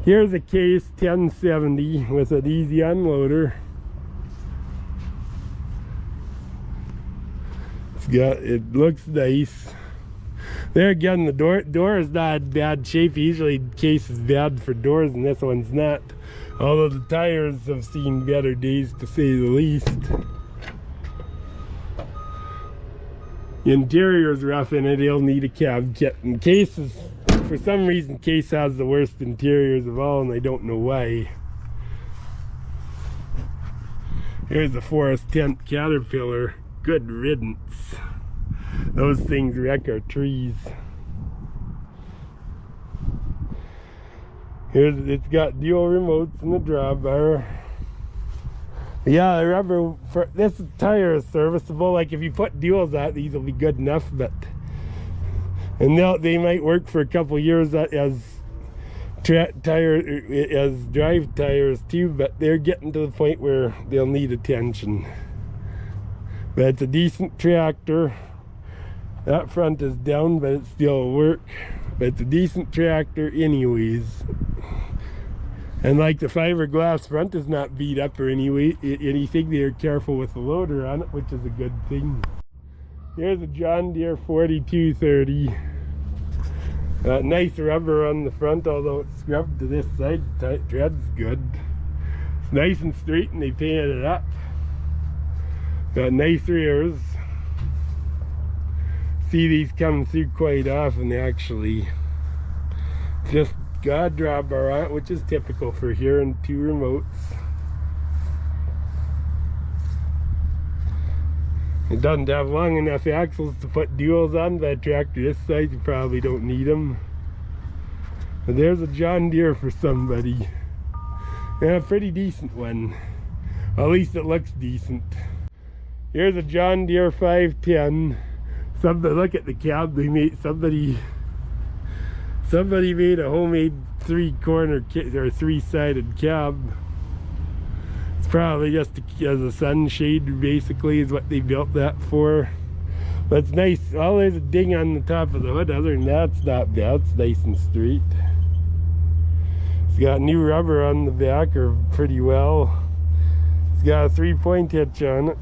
Here's a Case 1070 with an easy unloader. It looks nice. There again, the door is not in bad shape. Usually Case is bad for doors and this one's not. Although the tires have seen better days, to say the least. The interior's rough in it. It'll need a cab kit. And Case is, for some reason, Case has the worst interiors of all, and I don't know why. Here's a Forest Tent Caterpillar. Good riddance. Those things wreck our trees. It's got dual remotes and the drawbar. Yeah, the rubber for this tire is serviceable. Like if you put duals on, these will be good enough. But they might work for a couple years as drive tires too. But they're getting to the point where they'll need attention. But it's a decent tractor. That front is down, but it still will work. But it's a decent tractor anyways. And like the fiberglass front is not beat up or anything. They're careful with the loader on it, which is a good thing. Here's a John Deere 4230. Nice rubber on the front, although it's scrubbed to this side. Tread's good. It's nice and straight, and they painted it up. Got nice rears. See these come through quite often actually. Just got a drawbar on it, which is typical for here, and 2 remotes. It doesn't have long enough axles to put duals on, but a tractor this size you probably don't need them. But there's a John Deere for somebody. And a pretty decent one. At least it looks decent. Here's a John Deere 510. Look at the cab they made. Somebody made a homemade 3-sided cab. It's probably just as a sunshade, basically, is what they built that for. But it's nice. Oh, there's a ding on the top of the hood. Other than that, it's not bad. It's nice and straight. It's got new rubber on the back, or pretty well. It's got a 3-point hitch on it.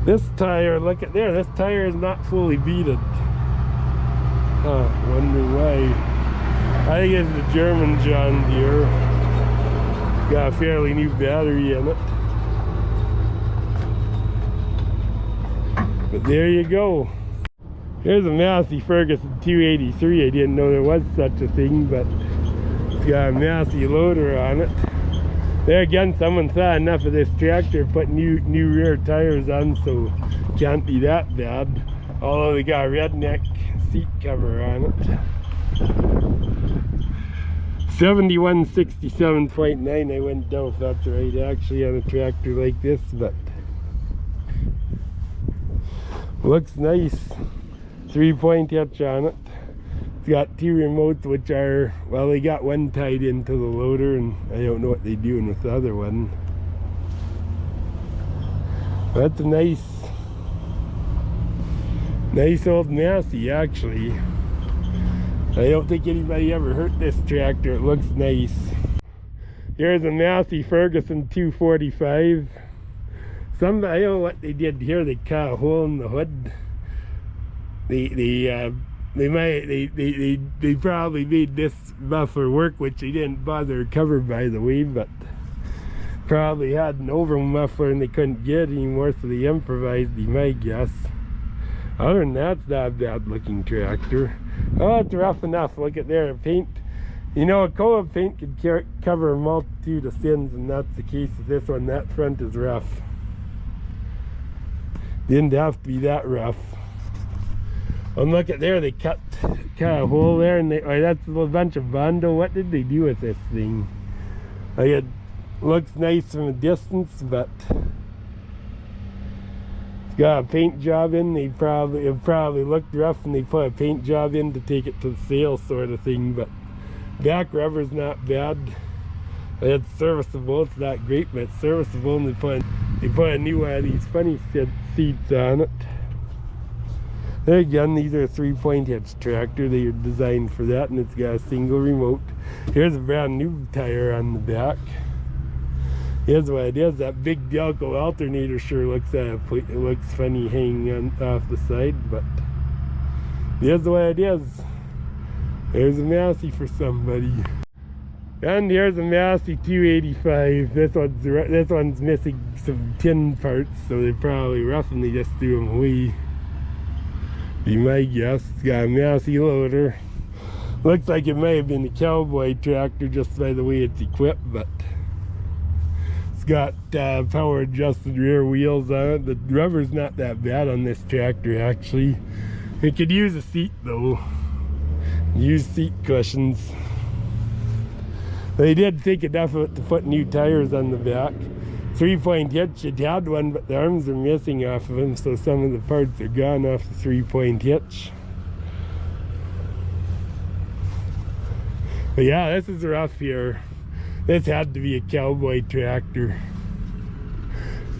This tire, look at there, this tire is not fully beaded. Wonder why. I think it's the German John Deere. Got a fairly new battery in it. But there you go. Here's a Massey Ferguson 283. I didn't know there was such a thing, but it's got a Massey loader on it. There again, someone saw enough of this tractor, put new rear tires on, so can't be that bad. Although they got a redneck seat cover on it. 7167.9. I wouldn't know if that's right actually on a tractor like this, but looks nice. 3-point hitch on it. It's got 2 remotes, which are, well, they got one tied into the loader, and I don't know what they're doing with the other one. That's a nice old Massey, actually. I don't think anybody ever hurt this tractor. It looks nice. Here's a Massey Ferguson 245. I don't know what they did here. They cut a hole in the hood. They probably made this muffler work, which they didn't bother to cover, by the way, but probably had an over muffler and they couldn't get it anymore, so they improvised, my guess. Other than that, it's not a bad looking tractor. Oh, it's rough enough. Look at there, paint. You know, a coat of paint could cover a multitude of sins, and that's the case with this one. That front is rough. Didn't have to be that rough. And look at there, they cut a hole there, and that's a bunch of Bondo. What did they do with this thing? Like, it looks nice from a distance, but it's got a paint job in. It probably looked rough, and they put a paint job in to take it to the sale, sort of thing. But back rubber's not bad. It's serviceable. It's not great, but it's serviceable. And they put a new one of these funny seats on it. There again, these are a 3-point hitch tractor. They are designed for that, and it's got a single remote. Here's a brand new tire on the back. Here's what it is. That big Delco alternator sure looks it looks funny hanging off the side, but here's what it is. There's a Massey for somebody. And here's a Massey 285. This one's missing some tin parts, so they're probably rough and they just threw them away. Be my guess. It's got a Massey loader. Looks like it may have been a cowboy tractor just by the way it's equipped, but it's got power adjusted rear wheels on it. The rubber's not that bad on this tractor actually. It could use a seat though. Use seat cushions. They did think enough of it to put new tires on the back. 3-point hitch, it had one, but the arms are missing off of them, so some of the parts are gone off the 3-point hitch. But yeah, this is rough here. This had to be a cowboy tractor.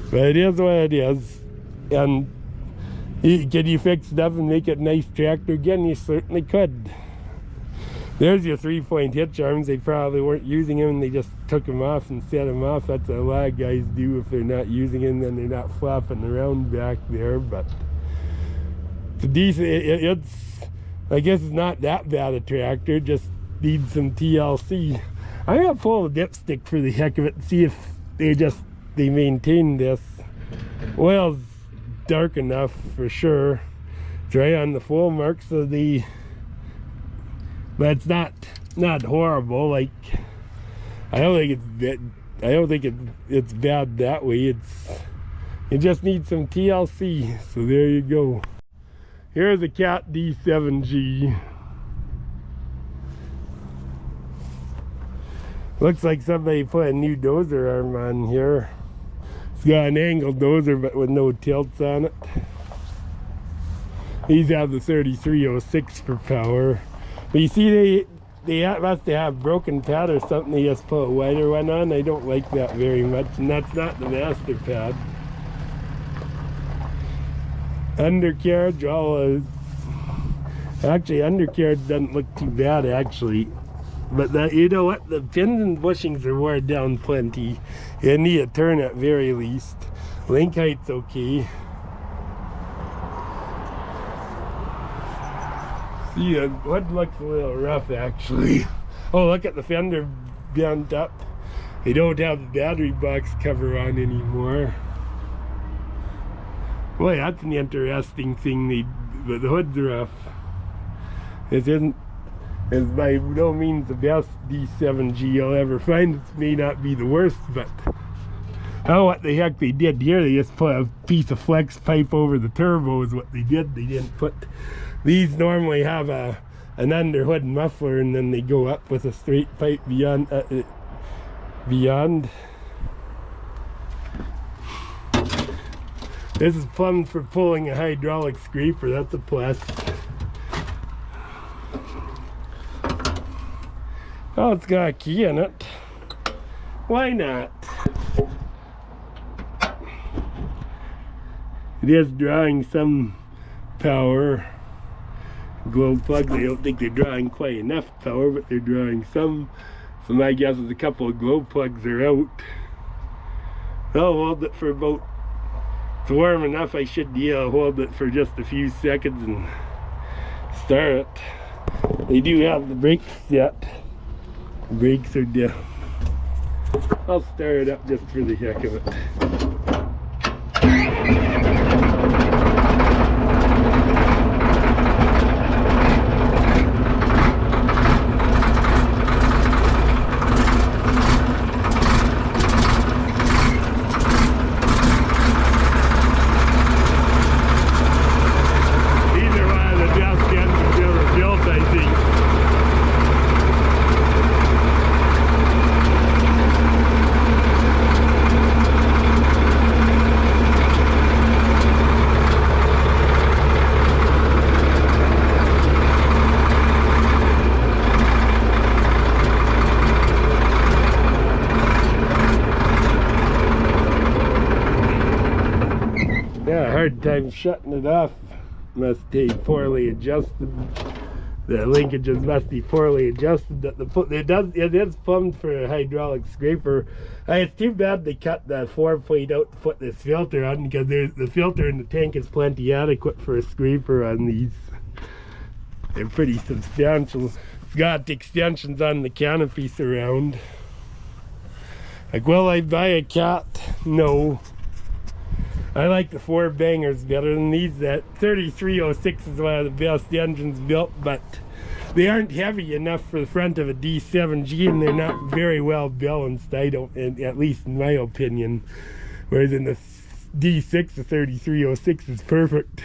But it is what it is. And can you fix it up and make it a nice tractor again? You certainly could. There's your 3-point hitch arms. They probably weren't using them, they just took them off and set them off. That's what a lot of guys do if they're not using them, then they're not flopping around back there. But it's a decent, it's I guess it's not that bad a tractor, just needs some TLC. I'm gonna pull the dipstick for the heck of it and see if they maintain this. Oil's dark enough for sure. It's right on the full mark, so but it's not horrible. Like I don't think it's bad that way. It just needs some TLC. So there you go. Here's a Cat D7G. Looks like somebody put a new dozer arm on here. It's got an angled dozer but with no tilts on it. These have the 3306 for power. But you see they must have broken pad or something. They just put a wider one on. I don't like that very much, and that's not the master pad. Undercarriage, actually undercarriage doesn't look too bad actually. But you know what, the pins and bushings are worn down plenty. You need a turn at very least. Link height's okay. See, the hood looks a little rough actually. Oh, look at the fender bent up. They don't have the battery box cover on anymore. Boy, that's an interesting thing. But the hood's rough. It isn't. It's by no means the best D7G you'll ever find. It may not be the worst, but oh, what the heck they did here, they just put a piece of flex pipe over the turbo is what they did. They didn't put, these normally have an underhood muffler and then they go up with a straight pipe beyond. This is plumbed for pulling a hydraulic scraper, that's a plus. Oh, it's got a key in it. Why not? It is drawing some power. Glow plugs, I don't think they're drawing quite enough power, but they're drawing some. So my guess is a couple of glow plugs are out. I'll hold it for about, it's warm enough, I should be able to hold it for just a few seconds and start it. They do have the brakes set. Brakes are down. I'll start it up just for the heck of it. Hard time shutting it off. must be poorly adjusted. The linkages must be poorly adjusted. That it is plumbed for a hydraulic scraper. It's too bad they cut the 4-plate out to put this filter on, because the filter in the tank is plenty adequate for a scraper on these. They're pretty substantial. It's got extensions on the canopy surround. Like, will I buy a cat? No. I like the 4 bangers better than these. That 3306 is one of the best engines built, but they aren't heavy enough for the front of a D7G, and they're not very well balanced, at least in my opinion. Whereas in the D6, the 3306 is perfect.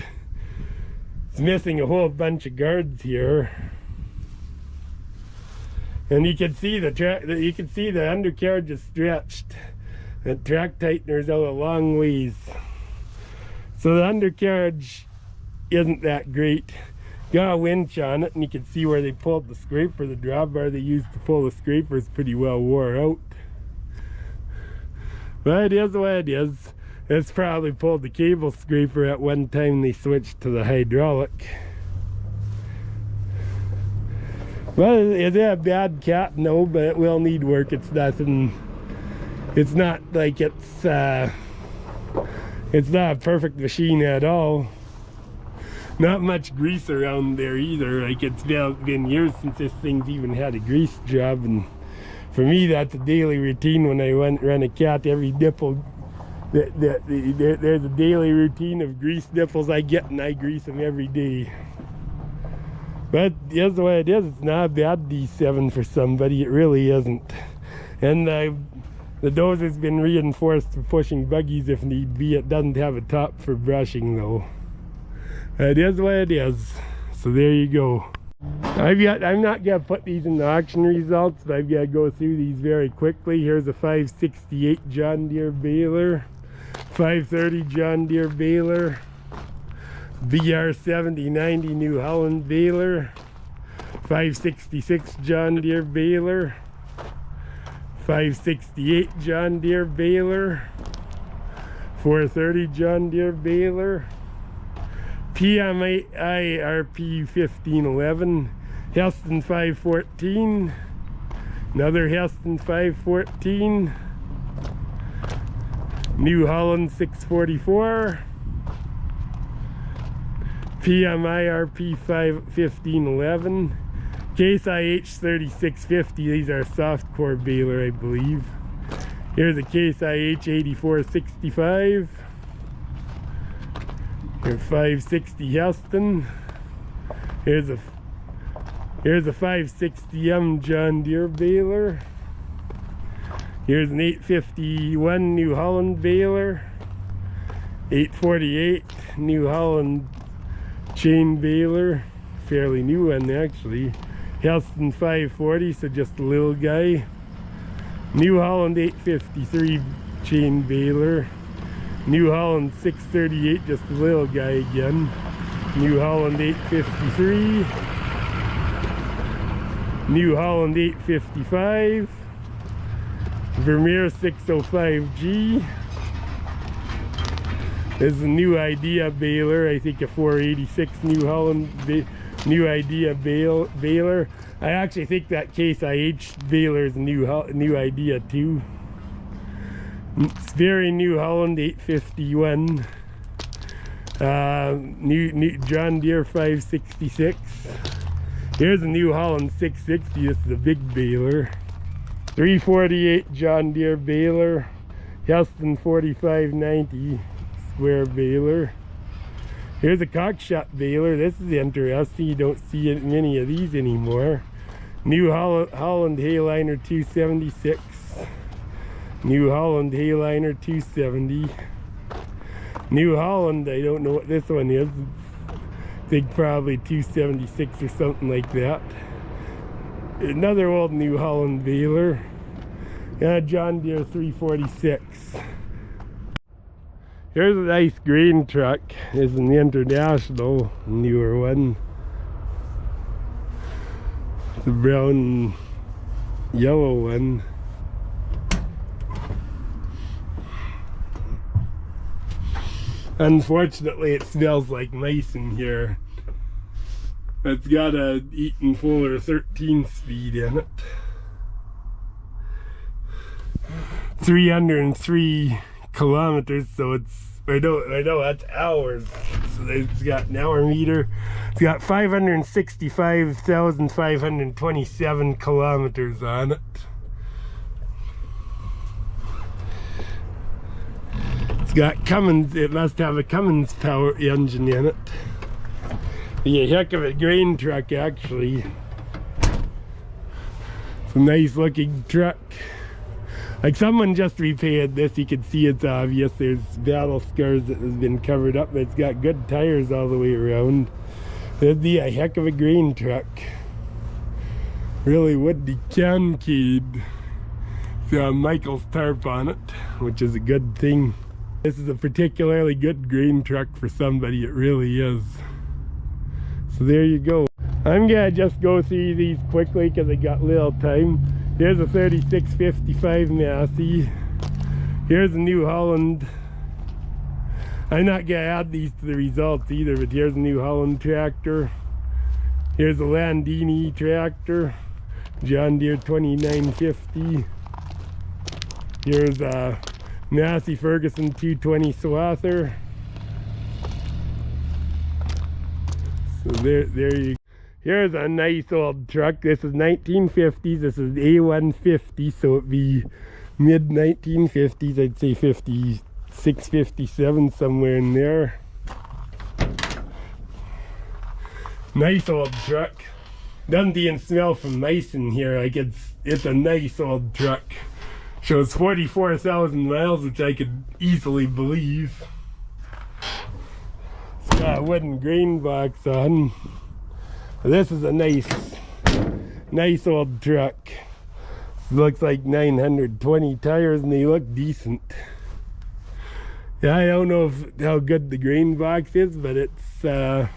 It's missing a whole bunch of guards here. And you can see the undercarriage is stretched. The track tightener's out a long ways. So the undercarriage isn't that great. Got a winch on it, and you can see where they pulled the scraper. The drawbar they used to pull the scraper is pretty well wore out. But it is what it is. It's probably pulled the cable scraper at one time they switched to the hydraulic. Well, is it a bad cat? No, but it will need work. It's nothing. It's not like it's not a perfect machine at all. Not much grease around there either. Like, it's been years since this thing's even had a grease job, and for me that's a daily routine. When I run a cat, every nipple, there's a daily routine of grease nipples I get, and I grease them every day. But that's the way it is. It's not a bad D7 for somebody. It really isn't. And the dozer's been reinforced for pushing buggies if need be. It doesn't have a top for brushing though. It is what it is. So there you go. I'm not gonna put these in the auction results, but I've got to go through these very quickly. Here's a 568 John Deere Baler, 530 John Deere Baler, BR 7090 New Holland Baler, 566 John Deere Baler, 568 John Deere Baler, 430 John Deere Baler, PMI RP 1511, Heston 514, another Heston 514, New Holland 644, PMI RP 1511, Case IH 3650. These are soft core baler, I believe. Here's a Case IH 8465. Here's 560 Heston. Here's a 560M John Deere Baler. Here's an 851 New Holland Baler. 848 New Holland chain baler, fairly new one actually. Heston 540, so just a little guy. New Holland 853 chain baler. New Holland 638, just a little guy again. New Holland 853. New Holland 855. Vermeer 605G. This is a New Idea baler, I think a 486 New Holland New Idea baler. I actually think that Case IH baler is a New Idea too. It's very New Holland 851. New John Deere 566. Here's a New Holland 660. This is a big baler. 348 John Deere baler. Heston 4590 square baler. Here's a cockshot baler. This is interesting. You don't see many of these anymore. New Holland Hayliner 276. New Holland Hayliner 270. New Holland, I don't know what this one is. I think probably 276 or something like that. Another old New Holland baler. John Deere 346. Here's a nice grain truck. It's an International, newer one. It's a brown and yellow one. Unfortunately, it smells like mice in here. It's got a Eaton Fuller 13-speed in it. 303 kilometers, so it's, I know that's hours. So it's got an hour meter. It's got 565,527 kilometers on it. It's got Cummins, it must have a Cummins power engine in it. Be a heck of a grain truck, actually. It's a nice looking truck. Like someone just repaired this, you can see it's obvious. There's battle scars that has been covered up, but it's got good tires all the way around. It'd be a heck of a grain truck. Really would be cancade. So Michael's tarp on it, which is a good thing. This is a particularly good grain truck for somebody, it really is. So there you go. I'm gonna just go through these quickly because I got little time. Here's a 3655 Massey. Here's a New Holland. I'm not gonna add these to the results either, but here's a New Holland tractor. Here's a Landini tractor, John Deere 2950. Here's a Massey Ferguson 220 swather. So there you go. Here's a nice old truck. This is 1950s. This is A150, so it'd be mid 1950s. I'd say 56, 57, somewhere in there. Nice old truck. Doesn't even smell from mice in here. Like it's a nice old truck. Shows 44,000 miles, which I could easily believe. It's got a wooden grain box on. This is a nice old truck. Looks like 920 tires and they look decent. Yeah, I don't know how good the grain box is, but it's a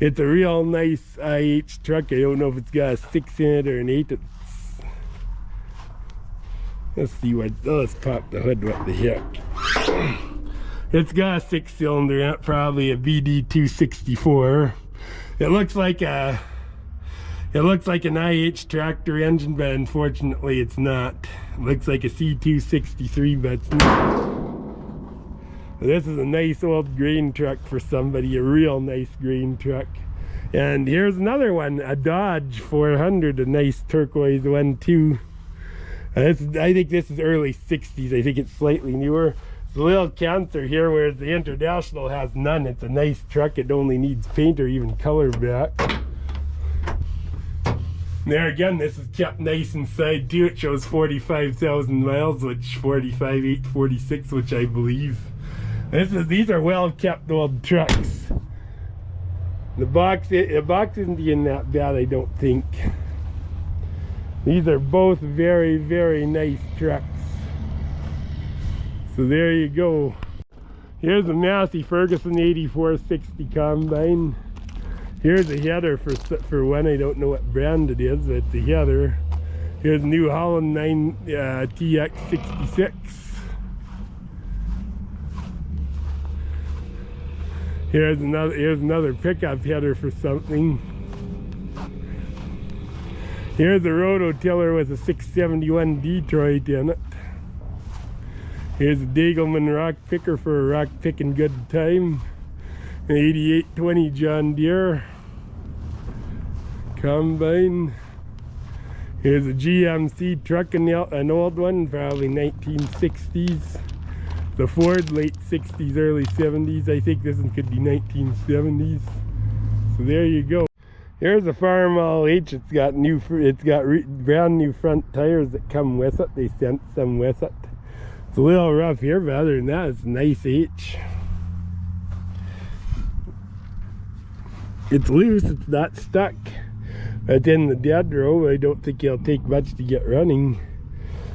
real nice IH truck. I don't know if it's got a 6 in it or an 8. Let's see what, let's pop the hood, what the heck. It's got a 6-cylinder in it, probably a BD 264. It looks like an IH tractor engine, but unfortunately it's not. It looks like a C263, but it's not. This is a nice old grain truck for somebody, a real nice grain truck. And here's another one, a Dodge 400, a nice turquoise one too. I think this is early 60s. I think it's slightly newer. It's a little cancer here, whereas the International has none. It's a nice truck. It only needs paint or even color back. There again, this is kept nice inside too. It shows 45,000 miles, which 45,846, which I believe. These are well kept old trucks. The box isn't even that bad, I don't think. These are both very, very nice trucks. So there you go. Here's a Massey Ferguson 8460 combine. Here's a header for one. I don't know what brand it is, but it's a header. Here's New Holland 9 TX66. Here's another pickup header for something. Here's a rototiller with a 671 Detroit in it. Here's a Dagelman rock picker for a rock picking good time. An 8820 John Deere combine. Here's a GMC truck, an old one, probably 1960s. The Ford, late 60s, early 70s. I think this one could be 1970s. So there you go. Here's a Farmall H. It's got brand new front tires that come with it. They sent some with it. It's a little rough here, but other than that, it's a nice H. It's loose, it's not stuck. It's in the dead row. I don't think it'll take much to get running.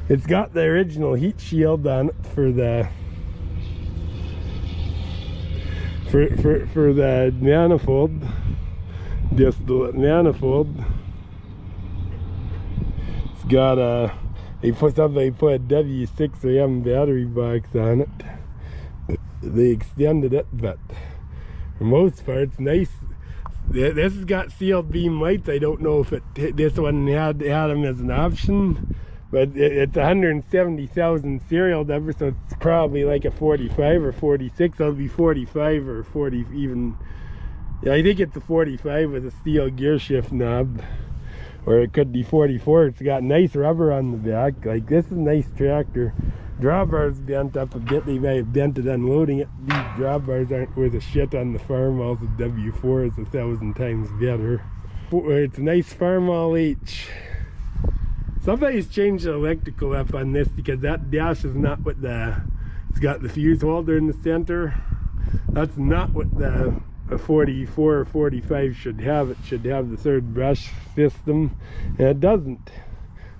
It's got the original heat shield on it for the manifold. Distillate manifold. It's got somebody put a W6 AM battery box on it. they extended it, but for most part it's nice. This has got sealed beam lights. I don't know if this one had them as an option, but it's 170,000 serial number, so it's probably like a 45 or 46. It'll be 45 or 40 even. Yeah, I think it's a 45 with a steel gear shift knob, or it could be 44. It's got nice rubber on the back. Like, this is a nice tractor. Drawbars bent up a bit. They might have bent it unloading it. These drawbars aren't worth a shit on the Farmall. The W4 is 1,000 times better. It's a nice Farmall H. Somebody's changed the electrical up on this, because that dash is not what it's got the fuse holder in the center. That's not what a 44 or 45 should have. It should have the third brush system, and it doesn't.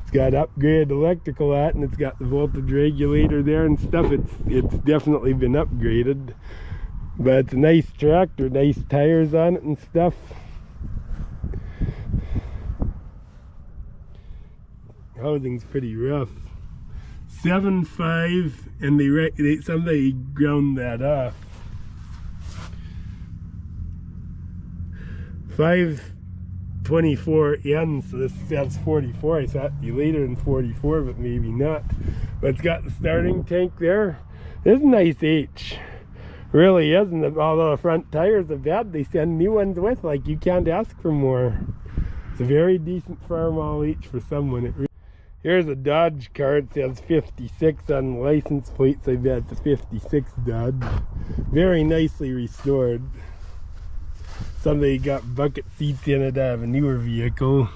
It's got upgraded electrical at, and it's got the voltage regulator there and stuff. It's definitely been upgraded, but it's a nice tractor, nice tires on it and stuff. Housing's pretty rough. 7.5, and somebody ground that off. 524N, so this says 44. I thought it'd be later than 44, but maybe not. But it's got the starting tank there. This is a nice H. Really isn't. Although the front tires are bad, they send new ones with. Like, you can't ask for more. It's a very decent Farmall H for someone. Here's a Dodge car. It says 56 on the license plate, so I bet it's a 56 Dodge. Very nicely restored. Somebody got bucket seats in it out of a newer vehicle.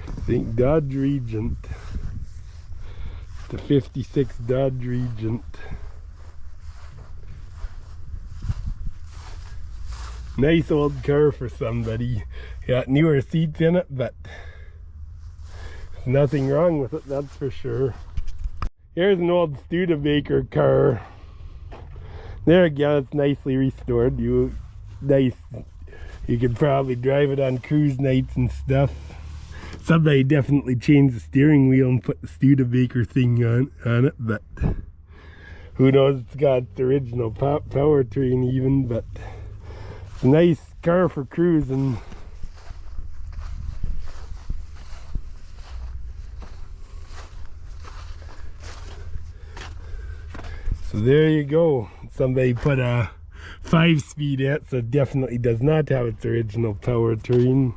I think Dodge Regent. The 56 Dodge Regent. Nice old car for somebody. Got newer seats in it, but there's nothing wrong with it, that's for sure. Here's an old Studebaker car. There again, it's nicely restored. You could probably drive it on cruise nights and stuff. Somebody definitely changed the steering wheel and put the Studebaker thing on it, but who knows? It's got its original powertrain even, but it's a nice car for cruising. So there you go. Somebody put a 5-speed in it, so it definitely does not have its original powertrain.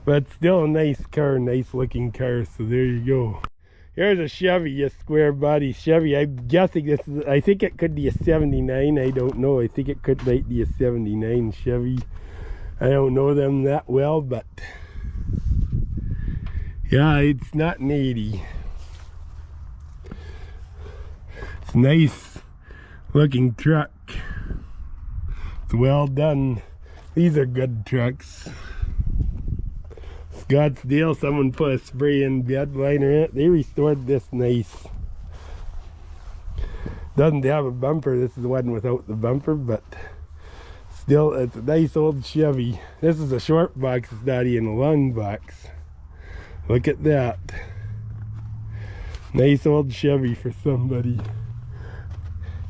But still a nice car, nice looking car, so there you go. Here's a Chevy, a square body Chevy. I'm guessing this is, I think it could be a 79, I don't know. I think it might be a 79 Chevy. I don't know them that well, but yeah, it's not an 80. It's a nice looking truck. It's well done. These are good trucks. Scottsdale, someone put a spray-in bed liner in it. They restored this nice. Doesn't have a bumper. This is the one without the bumper, but still, it's a nice old Chevy. This is a short box. It's not even a long box. Look at that. Nice old Chevy for somebody.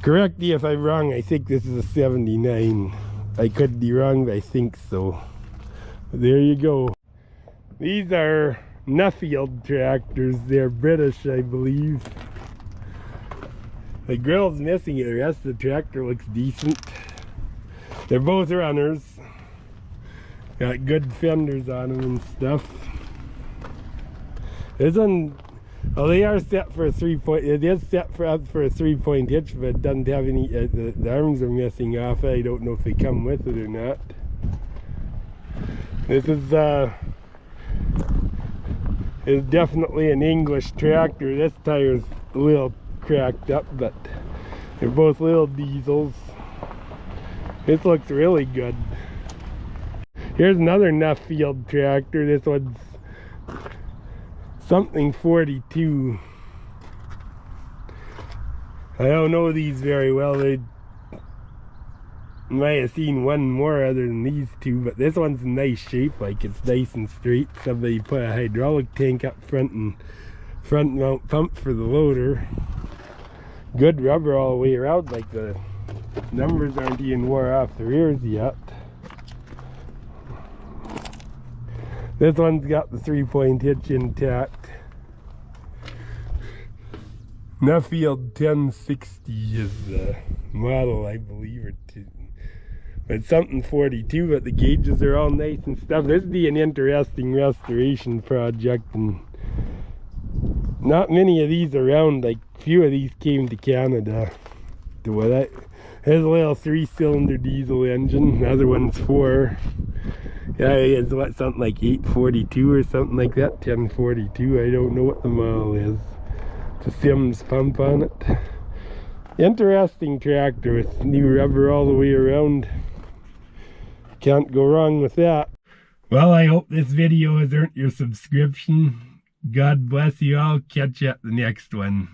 Correct me if I'm wrong. I think this is a 79. I could be wrong, but I think so. But there you go. These are Nuffield tractors. They're British, I believe. The grill's missing. The rest of the tractor looks decent. They're both runners. Got good fenders on them and stuff. This one, well, they are set for a 3-point. It is set for a 3-point hitch, but it doesn't have any. The arms are missing off. I don't know if they come with it or not. This is definitely an English tractor. This tire's a little cracked up, but they're both little diesels. This looks really good. Here's another Nuffield tractor. This one's something 42. I don't know these very well. They might have seen one more other than these two, but this one's in nice shape. Like, it's nice and straight. Somebody put a hydraulic tank up front and front mount pump for the loader. Good rubber all the way around, like the numbers aren't even wore off the rears yet. This one's got the 3-point hitch intact. Nuffield 1060 is the model, I believe, or it's something 42, but the gauges are all nice and stuff. This would be an interesting restoration project, and not many of these around. Like, few of these came to Canada. There's a little 3-cylinder diesel engine. The other one's 4. Yeah, it's what, something like 842 or something like that. 1042. I don't know what the model is. It's a Sims pump on it. Interesting tractor with new rubber all the way around. Can't go wrong with that. Well, I hope this video has earned your subscription. God bless you all. Catch you at the next one.